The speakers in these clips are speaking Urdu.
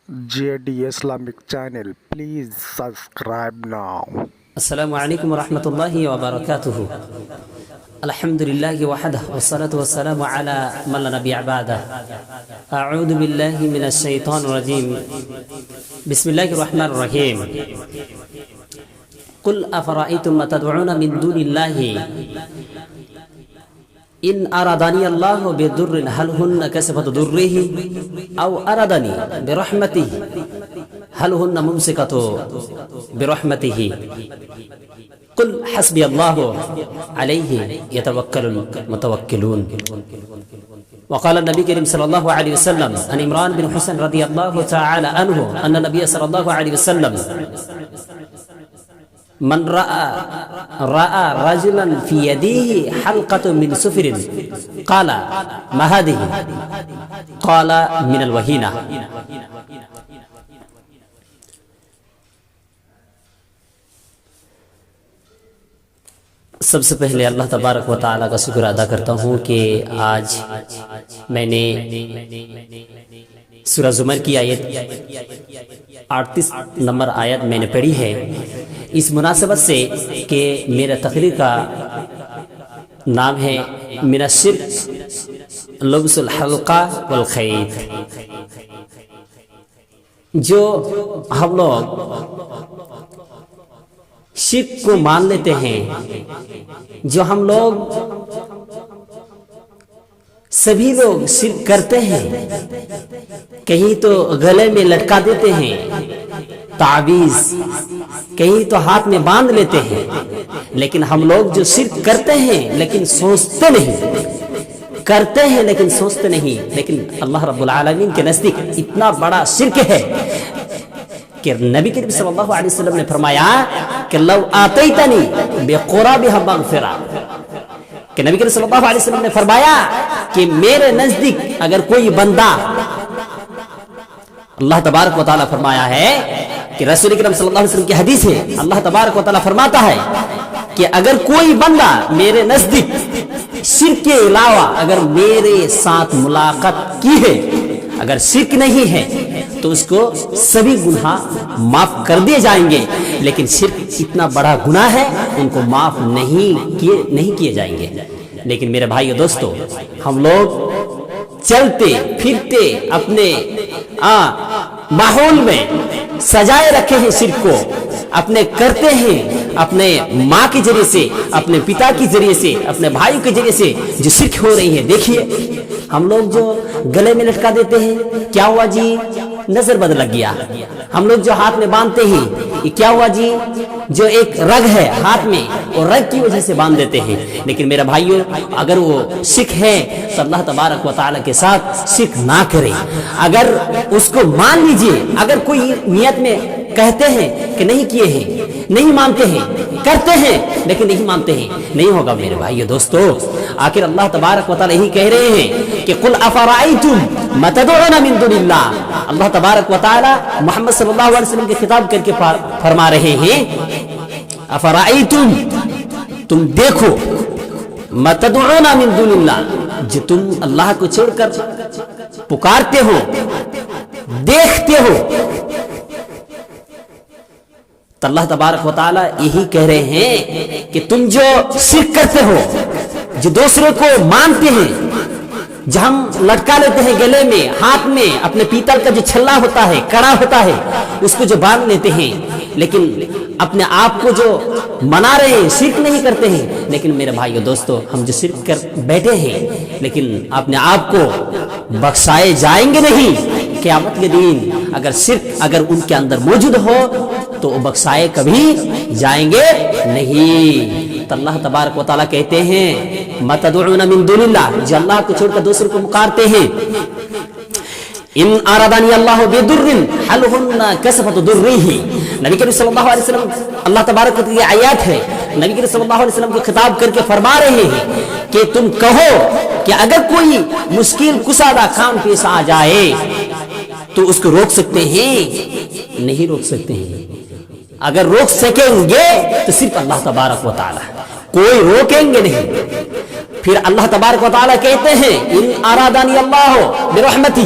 JD Islamic channel. Please subscribe now. السلام عليكم ورحمة الله وبركاته. الحمد لله وحده والصلاة والسلام على من لا نبي بعده. أعوذ بالله من الشيطان الرجيم. بسم الله الرحمن الرحيم. قل أفرأيتم ما تدعون من دون الله إن أرادني الله بضر هل هن كسبة ضره أو أرادني برحمته هل هن ممسكة برحمته قل حسبي الله عليه يتوكل المتوكلون. وقال النبي الكريم صلى الله عليه وسلم عن عمران بن حسين رضي الله تعالى عنه أن النبي صلى الله عليه وسلم من رأى رجلا في يديه حلقة من سفر قال ما هذه؟ قال من الوهينة. سب سے پہلے اللہ تبارک و تعالیٰ کا شکر ادا کرتا ہوں کہ آج میں نے سورہ زمر کی آیت 38 نمبر آیت میں نے پڑھی ہے اس مناسبت سے کہ میرا تقریر کا نام ہے من الشرک لبس الحلقہ والخیط. جو ہم لوگ شرک کو مان لیتے ہیں، جو ہم لوگ سبھی لوگ شرک کرتے ہیں، کہیں تو گلے میں لٹکا دیتے ہیں تعویذ، کہیں تو ہاتھ میں باندھ لیتے ہیں، لیکن ہم لوگ جو شرک کرتے ہیں لیکن سوچتے نہیں، کرتے ہیں لیکن سوچتے نہیں، لیکن اللہ رب العالمین کے نزدیک اتنا بڑا شرک ہے کہ نبی کریم صلی اللہ علیہ وسلم نے فرمایا کہ لو آتیتنی بقرابها مغفرہ، کہ نبی کریم صلی اللہ علیہ وسلم نے فرمایا کہ میرے نزدیک اگر کوئی بندہ، اللہ تبارک و تعالیٰ فرمایا ہے کہ رسول کریم صلی اللہ علیہ وسلم کی حدیث ہے، اللہ تبارک و تعالیٰ فرماتا ہے کہ اگر کوئی بندہ میرے نزدیک شرک کے علاوہ اگر میرے ساتھ ملاقات کی ہے، اگر شرک نہیں ہے تو اس کو سبھی گناہ معاف کر دیے جائیں گے، لیکن شرک اتنا بڑا گناہ ہے ان کو معاف نہیں کیے جائیں گے. لیکن میرے بھائیو دوستو، ہم لوگ چلتے پھرتے اپنے ماحول میں سجائے رکھے ہیں شرک کو، اپنے کرتے ہیں اپنے ماں کے ذریعے سے، اپنے پتا کے ذریعے سے، اپنے بھائی کے ذریعے سے جو شرک ہو رہی ہے. دیکھیے ہم لوگ جو گلے میں لٹکا دیتے ہیں، کیا ہوا جی؟ نظر بد لگ گیا. ہم لوگ جو ہاتھ میں باندھتے ہیں، یہ کیا ہوا جی؟ جو ایک رگ ہے ہاتھ میں، اور رگ کی وجہ سے باندھ دیتے ہیں. لیکن میرا بھائیو، اگر وہ شرک ہے تو اللہ تبارک و تعالیٰ کے ساتھ شرک نہ کرے. اگر اس کو مان لیجئے، اگر کوئی نیت میں کہتے ہیں کہ نہیں کیے ہیں، نہیں مانتے ہیں، کرتے ہیں لیکن نہیں مانتے ہیں، نہیں ہوگا میرے بھائیو دوستو. آخر اللہ تبارک و تعالیٰ یہی کہہ رہے ہیں کہ قل افرائیتم ما تدعون من دون اللہ. اللہ تبارک و تعالیٰ محمد صلی اللہ علیہ وسلم کے خطاب کر کے فرما رہے ہیں افرائیتم، تم دیکھو، ما تدعون من دون اللہ، جو تم اللہ کو چھوڑ کر پکارتے ہو، دیکھتے ہو. تو اللہ تبارک و تعالیٰ یہی کہہ رہے ہیں کہ تم جو شرک کرتے ہو، جو دوسرے کو مانتے ہیں، جو ہم لٹکا لیتے ہیں گلے میں، ہاتھ میں، اپنے پیتل کا جو چھلا ہوتا ہے، کڑا ہوتا ہے، اس کو جو باندھ لیتے ہیں، لیکن اپنے آپ کو جو منا رہے ہیں، شرک نہیں کرتے ہیں. لیکن میرے بھائیو دوستو، ہم جو شرک کر بیٹھے ہیں لیکن اپنے آپ کو بخشائے جائیں گے نہیں. قیامت کے دن اگر شرک اگر ان کے اندر موجود ہو تو وہ بخشائے کبھی جائیں گے نہیں. تو اللہ تبارک و تعالیٰ کہتے ہیں ما تدعون من دون اللہ، جو اللہ کو چھوڑ کر دوسروں کو پکارتے ہیں. ان ارادنی اللہ بضر هل هن كسبة ضره. نبی کریم صلی اللہ علیہ وسلم، اللہ تبارک و تعالیٰ کی آیات ہے، نبی کریم صلی اللہ علیہ وسلم کو خطاب کر کے فرما رہے ہیں کہ تم کہو کہ اگر کوئی مشکل کشادہ کام پیش آ جائے تو اس کو روک سکتے ہیں؟ نہیں روک سکتے ہیں. اگر روک سکیں گے تو صرف اللہ تبارک و تعالیٰ، کوئی روکیں گے نہیں. پھر اللہ تبارک و تعالیٰ کہتے ہیں ان ارادنی اللہ برحمتہ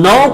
9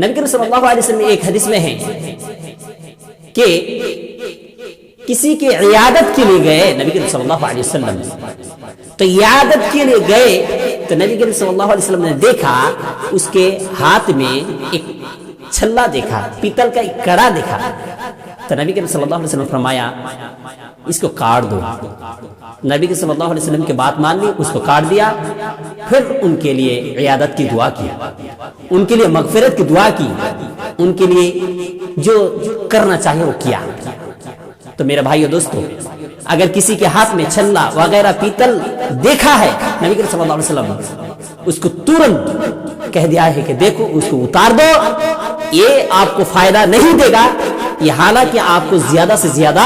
نبی کریم صلی اللہ علیہ وسلم ایک حدیث میں ہے کہ کسی کی عیادت کے لیے گئے نبی کریم صلی اللہ علیہ وسلم، تو عیادت کے لیے گئے تو نبی کریم صلی اللہ علیہ وسلم نے دیکھا اس کے ہاتھ میں ایک چھلا دیکھا، پیتل کا ایک کڑا دیکھا، تو نبی کریم صلی اللہ علیہ وسلم نے فرمایا اس کو کاٹ دو۔ نبی کریم صلی اللہ علیہ وسلم کی بات مان لی، اس کو کاٹ دیا، پھر ان کے لیے عیادت کی دعا کی، ان کے لیے مغفرت کی دعا کی، ان کے لیے جو کرنا چاہے وہ کیا۔ تو میرے بھائیو دوستو، اگر کسی کے ہاتھ میں چھلا وغیرہ پیتل دیکھا ہے، نبی کریم صلی اللہ علیہ وسلم اس کو ترنت کہہ دیا ہے کہ دیکھو اس کو اتار دو، یہ آپ کو فائدہ نہیں دے گا، یہ حالانکہ آپ کو زیادہ سے زیادہ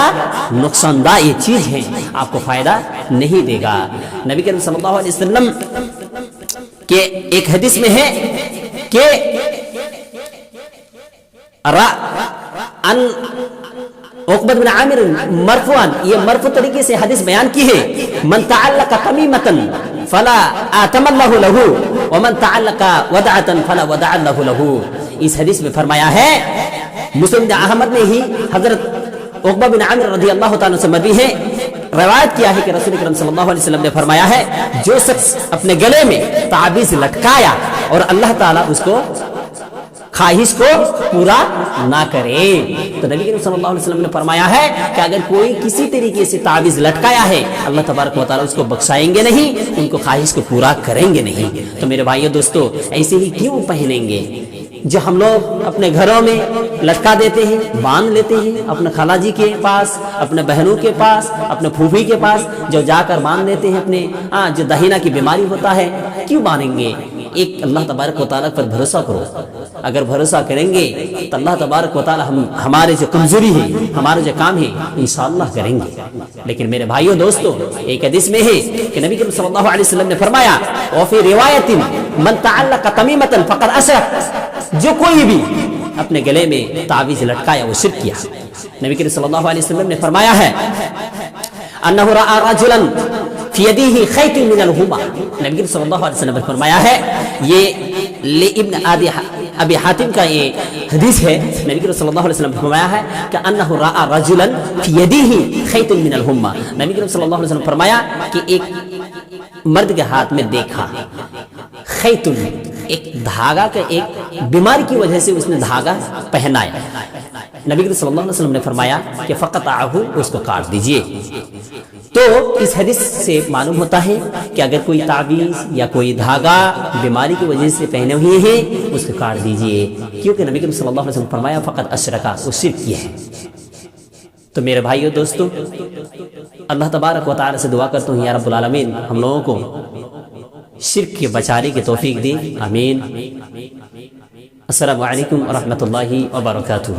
نقصان دہ یہ چیز ہے، آپ کو فائدہ نہیں دے گا۔ نبی کریم صلی اللہ علیہ وسلم کے ایک حدیث میں ہے کہ عقبہ بن عامر مرفوعاً، یہ مرفوع طریقے سے حدیث بیان کی ہے، من تعلق تمیمۃ فلا آتم اللہ لہ ومن تعلق ودعۃ فلا ودع اللہ لہ۔ اس حدیث میں فرمایا ہے، مسلم احمد نے ہی حضرت عقبہ بن عامر رضی اللہ تعالیٰ سے مروی ہے، روایت کیا ہے کہ رسول کریم صلی اللہ علیہ وسلم نے فرمایا ہے، جو شخص اپنے گلے میں تعویذ لٹکایا اور اللہ تعالیٰ اس کو خواہش کو پورا نہ کرے، تو نبی کریم صلی اللہ علیہ وسلم نے فرمایا ہے کہ اگر کوئی کسی طریقے سے تعویذ لٹکایا ہے، اللہ تبارک و تعالیٰ اس کو بخشائیں گے نہیں، ان کو خواہش کو پورا کریں گے نہیں۔ تو میرے بھائیو دوستو، ایسے ہی کیوں پہنیں گے جو ہم لوگ اپنے گھروں میں لٹکا دیتے ہیں، باندھ لیتے ہیں، اپنے خالہ جی کے پاس، اپنے بہنوں کے پاس، اپنے پھوپھی کے پاس جو جا کر باندھ لیتے ہیں، اپنے جو دہینہ کی بیماری ہوتا ہے، کیوں باندھیں گے؟ ایک اللہ تبارک و تعالیٰ پر بھروسہ کرو، اگر بھروسہ کریں گے تو اللہ تبارک و تعالیٰ ہمارے جو کمزوری ہے، ہمارے جو کام ہے، انشاءاللہ کریں گے۔ لیکن میرے بھائیوں دوستو، ایک حدیث میں ہے کہ نبی کریم صلی اللہ علیہ وسلم نے فرمایا، وفی روایت من تعلق تمیمۃ فقد اشرک، جو کوئی بھی اپنے گلے میں تعویذ لٹکایا وہ شرک کیا۔ نبی کریم صلی اللہ علیہ وسلم نے فرمایا ہے، انہ رأى رجلا فی یدیہ خیط من الہما، نبی کریم صلی اللہ علیہ وسلم نے فرمایا ہے، یہ ابن ابی حاتم کا یہ حدیث ہے، نبی کریم صلی اللہ علیہ وسلم نے فرمایا ہے کہ انہ رأى رجلا فی یدیہ خیط من الہما، نبی کریم صلی اللہ علیہ وسلم نے فرمایا کہ ایک مرد کے ہاتھ میں دیکھا خیط، ایک دھاگا کا، ایک بیماری کی وجہ سے اس نے دھاگا پہنایا، نبی کریم صلی اللہ علیہ وسلم نے فرمایا کہ فقطعہ، اس کو کاٹ دیجئے۔ تو اس حدیث سے معلوم ہوتا ہے کہ اگر کوئی تعویذ یا کوئی دھاگا بیماری کی وجہ سے پہنے ہوئے ہیں، اس کو کاٹ دیجئے، کیونکہ نبی کریم صلی اللہ علیہ وسلم نے فرمایا فقط اشرکا، وہ شرک کیا ہے۔ تو میرے بھائیو دوستو، اللہ تبارک و تعالی سے دعا کرتا ہوں یا رب العالمین ہم لوگوں کو شرک کے بچانے کی توفیق دے، آمین۔ السلام علیکم ورحمۃ اللہ وبرکاتہ۔